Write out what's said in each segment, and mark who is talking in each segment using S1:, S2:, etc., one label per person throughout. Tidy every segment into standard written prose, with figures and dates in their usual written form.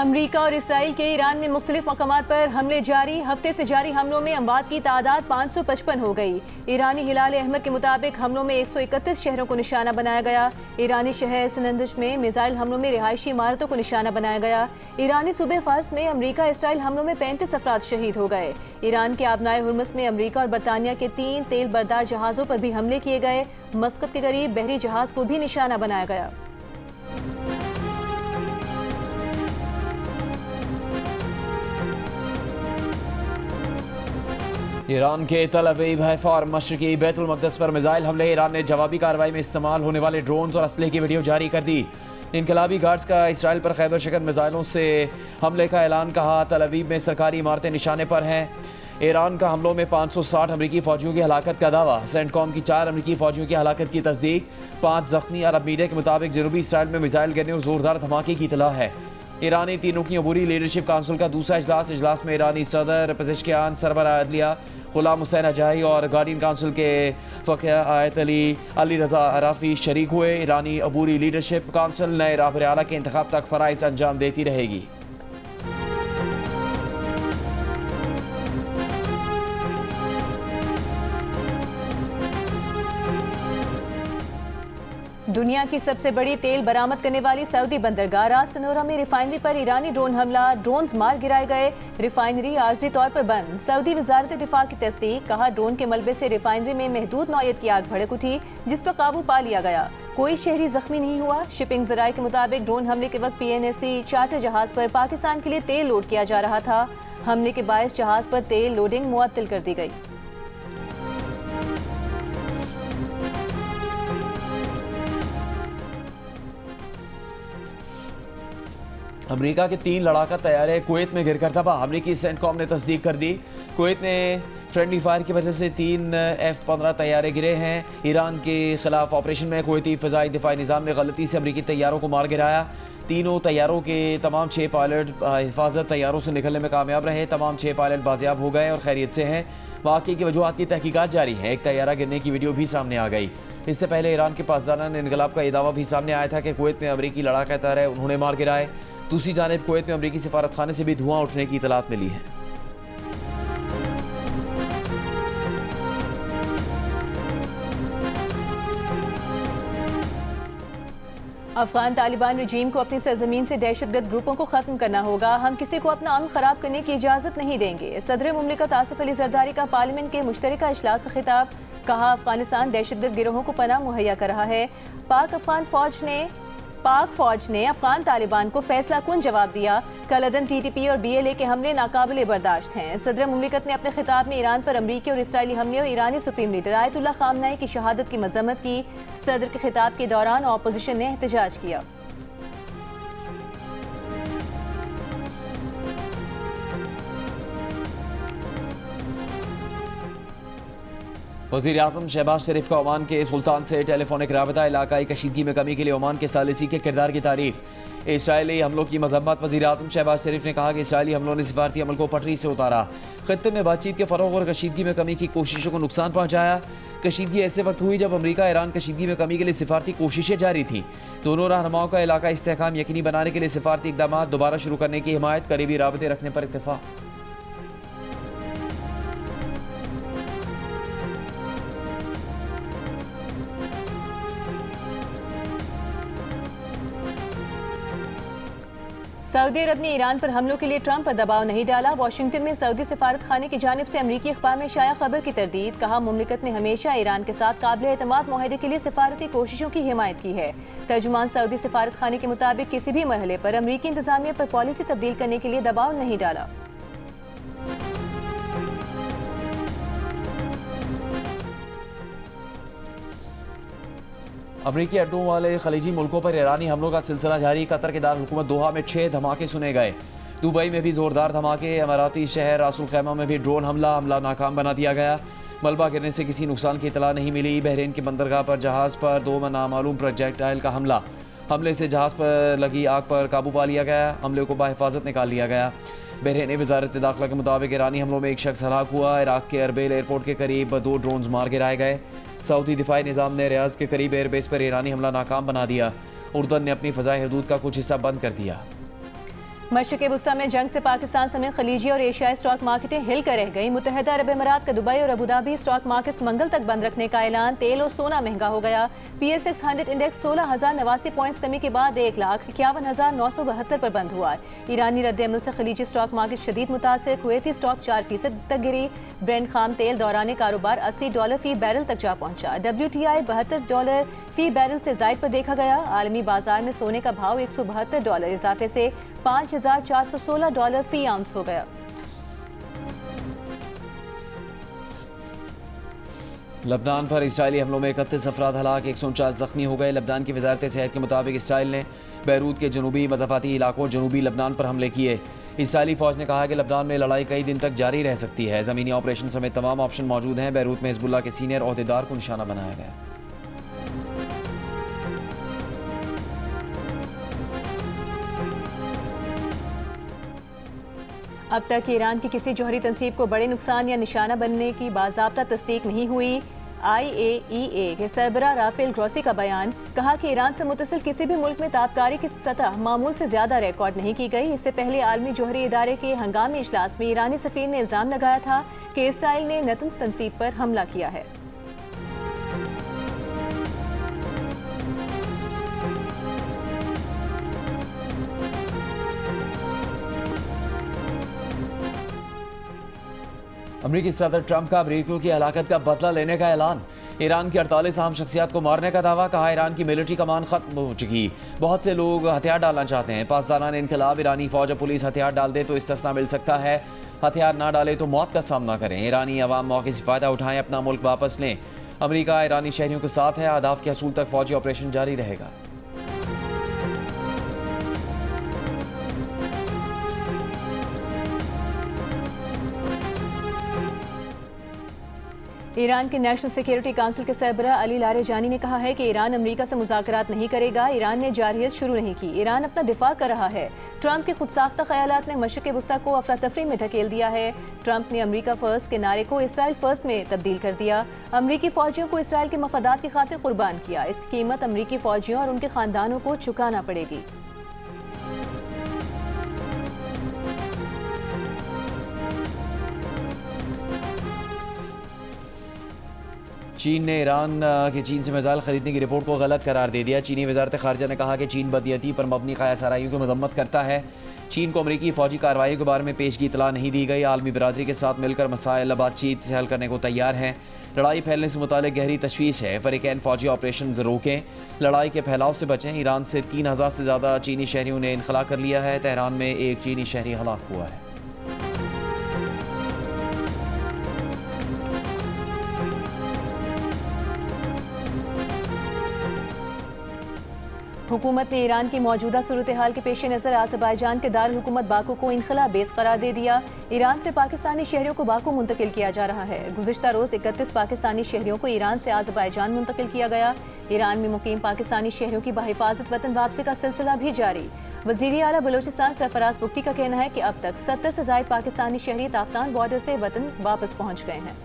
S1: अमरीका और इसराइल के ईरान में मुख्तलिफ मकामात पर हमले जारी। हफ्ते से जारी हमलों में अमवात की तादाद 555 हो गई। ईरानी हिलाल अहमर के मुताबिक हमलों में 131 शहरों को निशाना बनाया गया। ईरानी शहर सनंदश में मिसाइल हमलों में रिहायशी इमारतों को निशाना बनाया गया। ईरानी सूबे फारस में अमरीका इसराइल हमलों में 35 अफराद शहीद हो गए। ईरान के आबनाए हुर्मुज़ में अमरीका और बरतानिया के 3 तेल बरदार जहाज़ों पर भी हमले किए गए। मस्कत के करीब बहरी जहाज को भी निशाना बनाया गया।
S2: ईरान के तल अवीव हैफा और मशरकी बैतुल मक़दस पर मिसाइल हमले। ईरान ने जवाबी कार्रवाई में इस्तेमाल होने वाले ड्रोन्स और असलहे की वीडियो जारी कर दी। इनकलाबी गार्ड्स का इसराइल पर खैबर शिकन मिसाइलों से हमले का ऐलान। कहा तल अवीव में सरकारी इमारतें निशाने पर हैं। ईरान का हमलों में 560 अमरीकी फ़ौजियों की हलाकत का दावा। सेंटकॉम की 4 अमरीकी फ़ौजियों की हलाकत की तस्दीक। 5 ज़ख्मी। अरब मीडिया के मुताबिक जनूबी इसराइल में मिसाइल गिरने और ज़ोरदार धमाके की इतला है। ईरानी तीनों की अबूरी लीडरशिप काउंसिल का दूसरा इजलास में ईरानी सदर पेज़ेश्कियान, सरबराह अदलिया गुलाम हुसैन अजाई और गार्डियन काउंसिल के फ़क़ीह आयत अली रज़ा अराफ़ी शरीक हुए। ईरानी अबूरी लीडरशिप काउंसिल नए राहबर आला के इंतखाब तक फ़राइज़ अंजाम देती रहेगी।
S1: दुनिया की सबसे बड़ी तेल बरामद करने वाली सऊदी बंदरगाह रास तनोरा में रिफाइनरी पर ईरानी ड्रोन हमला। ड्रोन्स मार गिराए गए। रिफाइनरी आर्जी तौर पर बंद। सऊदी वजारत दिफा की तस्दीक। कहा ड्रोन के मलबे से रिफाइनरी में महदूद नौयत की आग भड़क उठी, जिस पर काबू पा लिया गया। कोई शहरी जख्मी नहीं हुआ। शिपिंग जराये के मुताबिक ड्रोन हमले के वक्त PNSC चार्टर जहाज पर पाकिस्तान के लिए तेल लोड किया जा रहा था। हमले के बायस जहाज पर तेल लोडिंग मुअत्तल कर दी गई।
S2: अमेरिका के 3 लड़ाका तैयारे कुवैत में गिरकर तबाह। अमेरिकी सेंटकॉम ने तस्दीक कर दी। कुवैत में फ्रेंडली फायर की वजह से 3 F-15 तैयारे गिरे हैं। ईरान के खिलाफ ऑपरेशन में कुवैती फ़िज़ाई दिफाई निज़ाम ने गलती से अमेरिकी तैयारों को मार गिराया। तीनों तैयारों के तमाम 6 पायलट हिफाजत तैयारों से निकलने में कामयाब रहे। तमाम 6 पायलट बाजियाब हो गए और खैरियत से हैं। वाक़े की वजूहात की तहकीकात जारी हैं। एक तैयारा गिरने की वीडियो भी सामने आ गई। इससे पहले ईरान के पासदारान इनकलाब का यह दावा भी सामने आया था कि कुवैत में अमेरिकी लड़ाका तैयार उन्होंने मार गिराए। दूसरी जानिब कुवैत में अमेरिकी सिफारत खाने से भी धुआं उठने की इतलात मिली है।
S1: अफगान तालिबान रजीम को अपनी सरजमीन से दहशतगर्द ग्रुपों को खत्म करना होगा। हम किसी को अपना अमन खराब करने की इजाजत नहीं देंगे। सदर मुमलिकत आसिफ अली जरदारी का पार्लियामेंट के मुश्तरका इजलास से खिताब। कहा अफगानिस्तान दहशतगर्द गिरोहों को पनाह मुहैया कर रहा है। पाक फौज ने अफगान तालिबान को फैसला कुन जवाब दिया। कलअदम TTP और BLA के हमले नाकाबिले बर्दाश्त हैं। सदर मुमलिकत ने अपने खिताब में ईरान पर अमरीकी और इसराइली हमले और ईरानी सुप्रीम लीडर आयतुल्लाह खामनेई की शहादत की मजम्मत की। सदर के खिताब के दौरान अपोजिशन ने एहतजाज किया।
S2: वज़ीर आज़म शहबाज शरीफ का ओमान के सुल्तान से टेलीफोनिक राबता। इलाकाई कशीदगी में कमी के लिए ओमान के सालिसी के किरदार की तारीफ। इसराइली हमलों की मजम्मत। वज़ीर आज़म शहबाज शरीफ ने कहा कि इसराइली हमलों ने सिफारती अमल को पटरी से उतारा। खत्ते में बातचीत के फ़रोग़ और कशीदगी में कमी की कोशिशों को नुकसान पहुँचाया। कशीदगी ऐसे वक्त हुई जब अमरीका ईरान कशीदगी में कमी के लिए सिफारती कोशिशें जारी थी। दोनों रहनुमाओं का इलाका इस्तेहकाम यकीनी बनाने के लिए सिफारती इक़दाम दोबारा शुरू करने की हिमायत, करीबी राबते रखने पर इत्तेफाक।
S1: सऊदी अरब ने ईरान पर हमलों के लिए ट्रंप पर दबाव नहीं डाला। वाशिंगटन में सऊदी सिफारत खाने की जानिब से अमरीकी अखबार में शाया खबर की तरदीद। कहा मुमलिकत ने हमेशा ईरान के साथ काबिल एतमाद मुआहदे के लिए सिफारती कोशिशों की हिमायत की है। तर्जुमान सऊदी सिफारत खाने के मुताबिक किसी भी मरहले पर अमरीकी इंतजामिया पर पॉलिसी तब्दील करने के लिए दबाव नहीं डाला।
S2: अमरीकी अड्डों वाले खलीजी मुल्कों पर ईरानी हमलों का सिलसिला जारी। कतर के दार हुकूमत दोहा में 6 धमाके सुने गए। दुबई में भी जोरदार धमाके। अमाराती शहर रासुल खैमा में भी ड्रोन हमला नाकाम बना दिया गया। मलबा गिरने से किसी नुकसान की इतला नहीं मिली। बहरीन की बंदरगाह पर जहाज़ पर 2 नामालूम प्रोजेक्टाइल का हमले से जहाज़ पर लगी आग पर काबू पा लिया गया। हमले को बाहिफाजत निकाल लिया गया। बहरीनी वजारत दाखिला के मुताबिक ईरानी हमलों में एक शख्स हलाक हुआ। इराक के अरबेल एयरपोर्ट के करीब 2 ड्रोन मार गिराए गए। सऊदी दिफाई निज़ाम ने रियाज के करीब एयरबेस पर ईरानी हमला नाकाम बना दिया। उर्दन ने अपनी फ़ज़ाई हदूद का कुछ हिस्सा बंद कर दिया।
S1: मशरिक़ वुस्ता में जंग से पाकिस्तान समेत खलीजी और एशियाई स्टॉक मार्केटें हिल कर रह गई। मुत्तहिदा अरब अमीरात का दुबई और अबूधाबी स्टॉक मार्केट्स मंगल तक बंद रखने का ऐलान। तेल और सोना महंगा हो गया। PSX100 इंडेक्स 16,089 पॉइंट्स कमी के बाद 1,51,972 पर बंद हुआ। ईरानी रद्द-ए-अमल से खलीजी स्टॉक मार्केट शदीद मुतासिर। कुवैती स्टॉक 4% तक गिरी। ब्रेंट खाम तेल दौरान कारोबार $80 फी बैरल तक जा पहुंचा। WTI $72 फी बैरल से जायद पर देखा गया। आलमी बाजार में सोने का भाव $172 इजाफे से $5,416 फी आउंस हो गया।
S2: लबनान पर इसराइली हमलों में 31 अफराद हलाक, 149 जख्मी हो गए। लबनान की वजारत सेहत के मुताबिक इसराइल ने बैरूत के जनूबी मज़ाफ़ाती इलाकों जनूबी लबनान पर हमले किए। इसराइली फ़ौज ने कहा कि लबनान में लड़ाई कई दिन तक जारी रह सकती है। ज़मीनी ऑपरेशन समेत तमाम ऑप्शन मौजूद हैं। बैरूत में हिज़्बुल्लाह के सीनियर ओहदेदार को निशाना बनाया गया।
S1: अब तक ईरान की किसी जौहरी तंसीब को बड़े नुकसान या निशाना बनने की बाज़ाब्ता तस्दीक नहीं हुई। IAEA के सरबराह राफेल ग्रॉसी का बयान, कहा कि ईरान से मुतसिल किसी भी मुल्क में ताबकारी की सतह मामूल से ज़्यादा रिकॉर्ड नहीं की गई। इससे पहले आलमी जौहरी इदारे के हंगामी इजलास में ईरानी सफ़ीर ने इल्ज़ाम लगाया था कि इसराइल ने नतंज तंसीब पर हमला किया है।
S2: अमरीकी सदर ट्रंप का अमरीकियों की हलाकत का बदला लेने का ऐलान। ईरान की 48 अहम शख्सियात को मारने का दावा। कहा ईरान की मिलिट्री कमान खत्म हो चुकी, बहुत से लोग हथियार डालना चाहते हैं। पासदारान इनकलाब ईरानी फौज और पुलिस हथियार डाल दे तो इस्तिस्ना मिल सकता है, हथियार ना डाले तो मौत का सामना करें। ईरानी अवाम मौके से फ़ायदा उठाएं, अपना मुल्क वापस लें। अमरीका ईरानी शहरियों के साथ है। अहदाफ के हसूल तक फौजी ऑपरेशन जारी रहेगा।
S1: ईरान के नेशनल सिक्योरिटी काउंसिल के सरबराह अली लारेजानी ने कहा है कि ईरान अमेरिका से मुज़ाकरात नहीं करेगा। ईरान ने जारहियत शुरू नहीं की, ईरान अपना दिफा कर रहा है। ट्रंप के खुदसाख्ता ख्यालात ने मशरिक़ वुस्ता को अफरा तफरी में धकेल दिया है। ट्रंप ने अमेरिका फर्स्ट के नारे को इसराइल फर्स्ट में तब्दील कर दिया। अमरीकी फौजियों को इसराइल के मफादात की खातिर कुर्बान किया। इसकी कीमत अमरीकी फौजियों और उनके खानदानों को चुकाना पड़ेगी।
S2: चीन ने ईरान के चीन से मिसाइल खरीदने की रिपोर्ट को गलत करार दे दिया। चीनी वजारत ख़ारजा ने कहा कि चीन बदनीयती पर मबनी क़यासाराइयों की मजम्मत करता है। चीन को अमरीकी फ़ौजी कार्रवाई के बारे में पेशगी इतला नहीं दी गई। आलमी बरादरी के साथ मिलकर मसाइल बातचीत से हल करने को तैयार हैं। लड़ाई फैलने से मुतालिक गहरी तशवीश है। फ़रीक़ैन फ़ौजी ऑपरेशन रोकें, लड़ाई के फैलाव से बचें। ईरान से 3000 से ज़्यादा चीनी शहरियों ने इनखला कर लिया है। तेहरान में एक चीनी शहरी हलाक हुआ है।
S1: हुकूमत ने ईरान की मौजूदा सूरत हाल के पेश नज़र आज़रबाईजान के दारुल हुकूमत बाकू को इनखला बेस करार दे दिया। ईरान से पाकिस्तानी शहरियों को बाकू मुंतकिल किया जा रहा है। गुज़िश्ता रोज़ 31 पाकिस्तानी शहरियों को ईरान से आज़रबाईजान मुंतकिल किया गया। ईरान में मुकीम पाकिस्तानी शहरियों की बाहिफाजत वतन वापसी का सिलसिला भी जारी। वज़ीर आला बलोचिस्तान सरफराज बुख्ती का कहना है कि अब तक 70 से ज़ायद पाकिस्तानी शहरी ताफ्तान बॉर्डर से वतन वापस पहुँच गए हैं।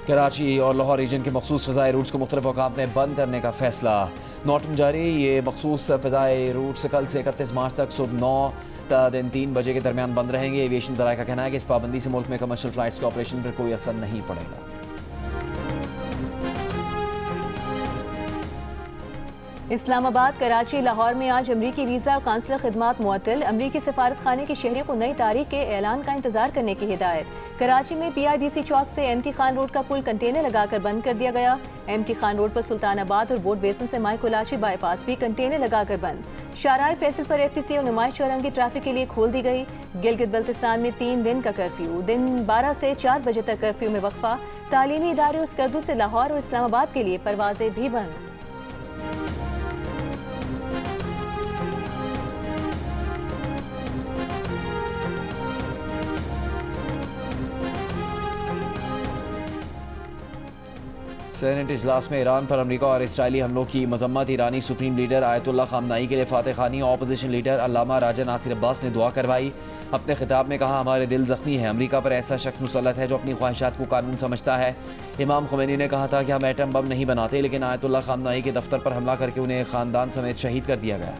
S2: कराची और लाहौर रीजन के मखसूस फ़ज़ाई रूट्स को मुख्तलिफ औक़ात में बंद करने का फैसला। नोटम जारी। ये मखसूस फ़ज़ाई रूट्स कल से 31 मार्च तक सुबह 9 ता दिन 3 बजे के दरमियान बंद रहेंगे। एविएशन दराए का कहना है कि इस पाबंदी से मुल्क में कमर्शियल फ़्लाइट्स के ऑपरेशन पर कोई असर नहीं पड़ेगा।
S1: इस्लामाबाद, कराची, लाहौर में आज अमरीकी वीज़ा और काउंसलर खिदमात मुअत्तल। अमरीकी सफारत खाने के शहरियों को नई तारीख के ऐलान का इंतजार करने की हिदायत। कराची में PRDC चौक से MT खान रोड का पुल कंटेनर लगाकर बंद कर दिया गया। MT खान रोड पर सुल्तानाबाद और बोट बेसन से माई कोलाची बाईपास भी कंटेनर लगाकर बंद। शाहराह फैसल पर FTC और नुमाइश चौरंगी ट्रैफिक के लिए खोल दी गई। गिलगित बल्तिस्तान में 3 दिन का कर्फ्यू, दिन 12 से 4 बजे तक कर्फ्यू में वक्फा। तालीमी इदारे और स्कर्दू से लाहौर और इस्लामाबाद के लिए परवाजें भी बंद।
S2: सेनेट इजलास में ईरान पर अमरीका और इसराइली हमलों की मजम्मत। ईरानी सुप्रीम लीडर आयतुल्लाह खामनाई के लिए फातह खानी। ऑपोजिशन लीडर अल्लामा राजा नासिर अब्बास ने दुआ करवाई। अपने खिताब में कहा, हमारे दिल ज़ख्मी है। अमेरिका पर ऐसा शख्स मुसल्लत है जो अपनी ख्वाहिशात को कानून समझता है। इमाम खुमैनी ने कहा था कि हम एटम बम नहीं बनाते, लेकिन आयतुल्लाह खामनाई के दफ्तर पर हमला करके उन्हें ख़ानदान समेत शहीद कर दिया गया।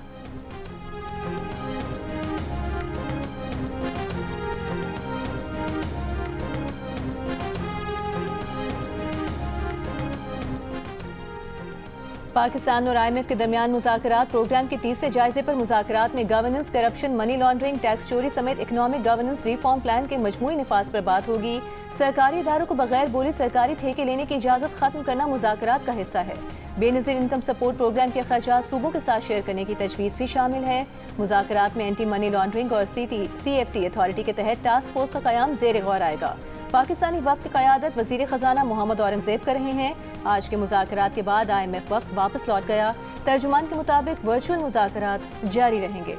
S1: पाकिस्तान और IMF के दरमियान मुज़ाकरात। प्रोग्राम के तीसरे जायजे पर मुज़ाकरात में governance, corruption, money laundering, tax चोरी समेत इकनॉमिक गवर्नेंस रिफॉर्म प्लान के मजमूई निफाज पर बात होगी। सरकारी इदारों को बगैर बोली सरकारी ठेके लेने की इजाज़त खत्म करना मुज़ाकरात का हिस्सा है। बेनज़ीर इनकम सपोर्ट प्रोग्राम के अखराजात सूबों के साथ शेयर करने की तजवीज़ भी शामिल है। मुज़ाकरात में एंटी मनी लॉन्ड्रिंग और CFT अथॉरिटी के तहत टास्क फोर्स का क़याम ज़ेर गौर आएगा। पाकिस्तानी वक्त की क़यादत वज़ीर ख़जाना मोहम्मद औरंगज़ेब कर रहे हैं। आज के मुज़ाकरात के बाद IMF वक्त वापस लौट गया। तर्जुमान के मुताबिक वर्चुअल मुज़ाकरात जारी रहेंगे।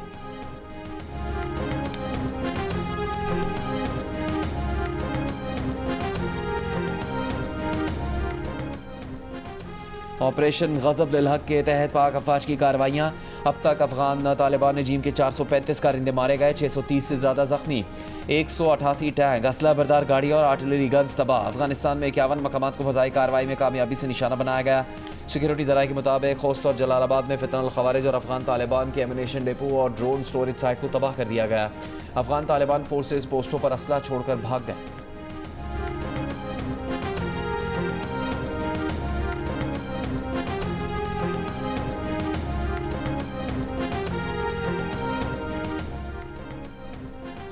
S2: ऑपरेशन गज़ब लिल हक के तहत पाक अफवाज की कार्रवाइयाँ। अब तक अफगान तालिबान रजीम के 435 कारिंदे मारे गए, 630 से ज़्यादा जख्मी, 188 टैंक, असला बरदार गाड़ी और आर्टिलरी गन्स तबाह। अफगानिस्तान में 51 मकामात को फ़ज़ाई कार्रवाई में कामयाबी से निशाना बनाया गया। सिक्योरिटी दराई के मुताबिक खोस्त और जलालाबाद में फितनल खवारिज और अफगान तालिबान के एमुनेशन डिपो और ड्रोन स्टोरेज साइट को तबाह कर दिया गया। अफगान तालिबान फोर्सेज पोस्टों पर असला छोड़कर भाग गए।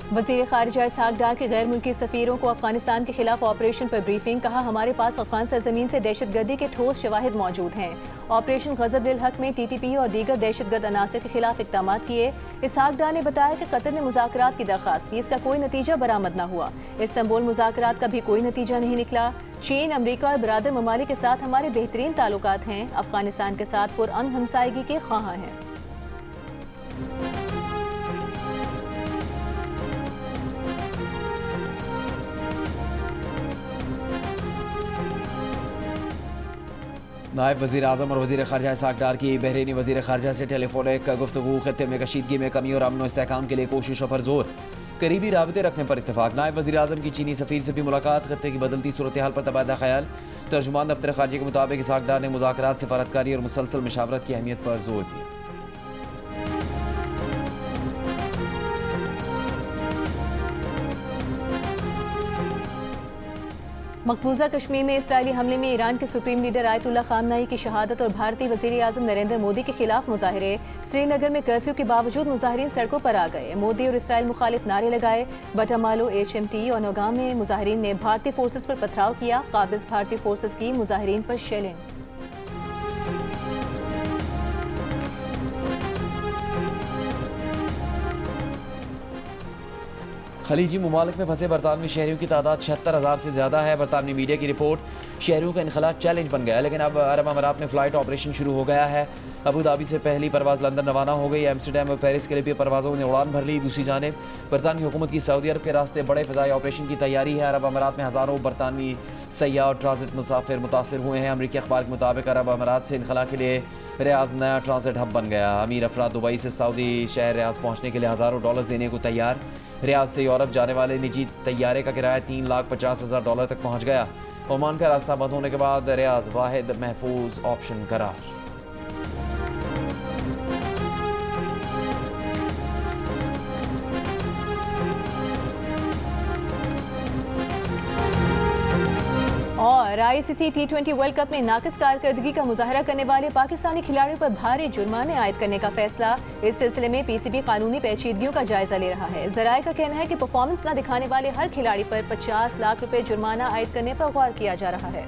S1: वज़ीर ख़ारिजा इसहाक डार के गैर मुल्की सफ़ीरों को अफगानिस्तान के खिलाफ ऑपरेशन पर ब्रीफिंग। कहा, हमारे पास अफगान सरजमीन से दहशतगर्दी के ठोस शवाहिद मौजूद हैं। ऑपरेशन गज़ब लिल हक में TTP और दीगर दहशतगर्द अनासर के खिलाफ इक़दाम किए। इसहाक डार ने बताया कि कतर ने मुज़ाकरात की दरख्वास्त की, इसका कोई नतीजा बरामद न हुआ। इस्तांबुल मुज़ाकरात का भी कोई नतीजा नहीं निकला। चीन, अमरीका और बरादर ममालिक के साथ हमारे बेहतरीन ताल्लुकात हैं। अफगानिस्तान के साथ पुरअमन हमसायगी के ख्वाहां हैं।
S2: नायब वज़ीर आज़म और वज़ीर ख़ारिजा इसहाक डार की बहरीनी वज़ीर ख़ारिजा से टेलीफोनिक गुफ्तगू। खत्ते में कशीदगी में कमी और अमन व इस्तेहकाम के लिए कोशिशों पर जोर, करीबी राबते रखने पर इत्तेफाक। नायब वज़ीर आज़म की चीनी सफ़ीर से भी मुलाकात। खत्ते की बदलती सूरत हाल पर तबादला ख्याल। तर्जुमान दफ्तर ख़ारिजा के मुताबिक इसहाक डार ने मुज़ाकरात, सफारतकारी और मुसलसल मशावरत की अहमियत पर जोर दिया।
S1: मकबूजा कश्मीर में इसराइली हमले में ईरान के सुप्रीम लीडर आयतुल्लाह खामनाई की शहादत और भारतीय वज़ीर आज़म नरेंद्र मोदी के खिलाफ मुजाहरे। श्रीनगर में कर्फ्यू के बावजूद मुजाहिरीन सड़कों पर आ गए। मोदी और इसराइल मुखालिफ नारे लगाए। बटामालो, HMT और नौगाम में मुजाहिरीन ने भारतीय फोर्सेस पर पथराव किया। काबिज भारतीय फोर्सेस की मुजाहिरीन पर शेलिंग।
S2: खलीजी ममालिक में फंसे बरतानवी शहरियों की तादाद 76,000 से ज़्यादा है। बरतानवी मीडिया की रिपोर्ट, शहरियों का इनखला चैलेंज बन गया है, लेकिन अब अरब अमारात में फ़्लाइट ऑपरेशन शुरू हो गया है। अबू धाबी से पहली परवाज़ लंदन रवाना हो गई। एम्स्टरडैम और पेरिस के लिए परवाज़ों ने उड़ान भर ली। दूसरी जानिब बरतानवी हुकूमत की सऊदी अरब के रास्ते बड़े फ़ज़ाई ऑपरेशन की तैयारी है। अरब अमारात में हज़ारों बरतानवी सयाह और ट्रांजिट मुसाफिर मुतासर हुए हैं। अमरीकी अखबार के मुताबिक अरब अमारात से इनखला के लिए रियाज नया ट्रांजिट हब बन गया। अमीर अफराद दुबई से सऊदी शहर रियाज पहुँचने के लिए हज़ारों डॉलर्स देने को तैयार। रियाज से यूरोप जाने वाले निजी तैयारे का किराया $3,50,000 तक पहुँच गया। ओमान का रास्ता बंद होने के बाद रियाज वाहिद महफूज ऑप्शन करार।
S1: और ICC T20 वर्ल्ड कप में नाकिस कारकर्दगी का मुजाहरा करने वाले पाकिस्तानी खिलाड़ियों पर भारी जुर्माने आयद करने का फैसला। इस सिलसिले में PCB कानूनी पेचीदगियों का जायजा ले रहा है। ज़राए का कहना है कि परफॉर्मेंस न दिखाने वाले हर खिलाड़ी पर 50 लाख रुपए जुर्माना आयद करने पर गौर किया जा रहा है।